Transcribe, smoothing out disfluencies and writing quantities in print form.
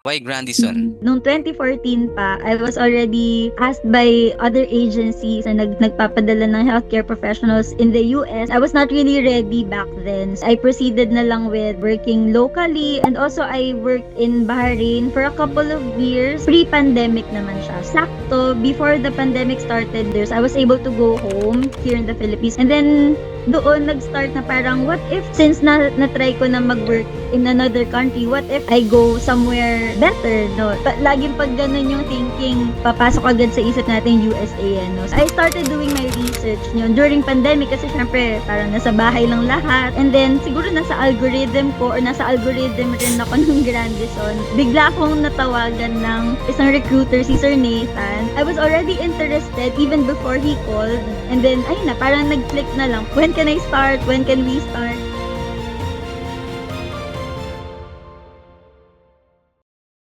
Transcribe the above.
Why Grandison? Noong 2014 pa, I was already asked by other agencies na nagpapadala ng healthcare professionals in the US. I was not really ready back then. So I proceeded na lang with working locally, and also I worked in Bahrain for a couple of years. Pre-pandemic naman siya. Sakto, before the pandemic started, I was able to go home here in the Philippines. And then, doon nag-start na parang, what if, since na-try ko na mag-work in another country, what if I go somewhere better, no? Laging pag ganun yung thinking, papasok agad sa isip natin USA, no? So I started doing my research yun during pandemic kasi syempre, parang nasa bahay lang lahat. And then, siguro nasa algorithm ko or nasa algorithm rin ako ng Grandison. Bigla akong natawagan ng isang recruiter, si Sir Nathan. I was already interested even before he called. And then, ayun na, parang nag-click na lang. When can I start? When can we start?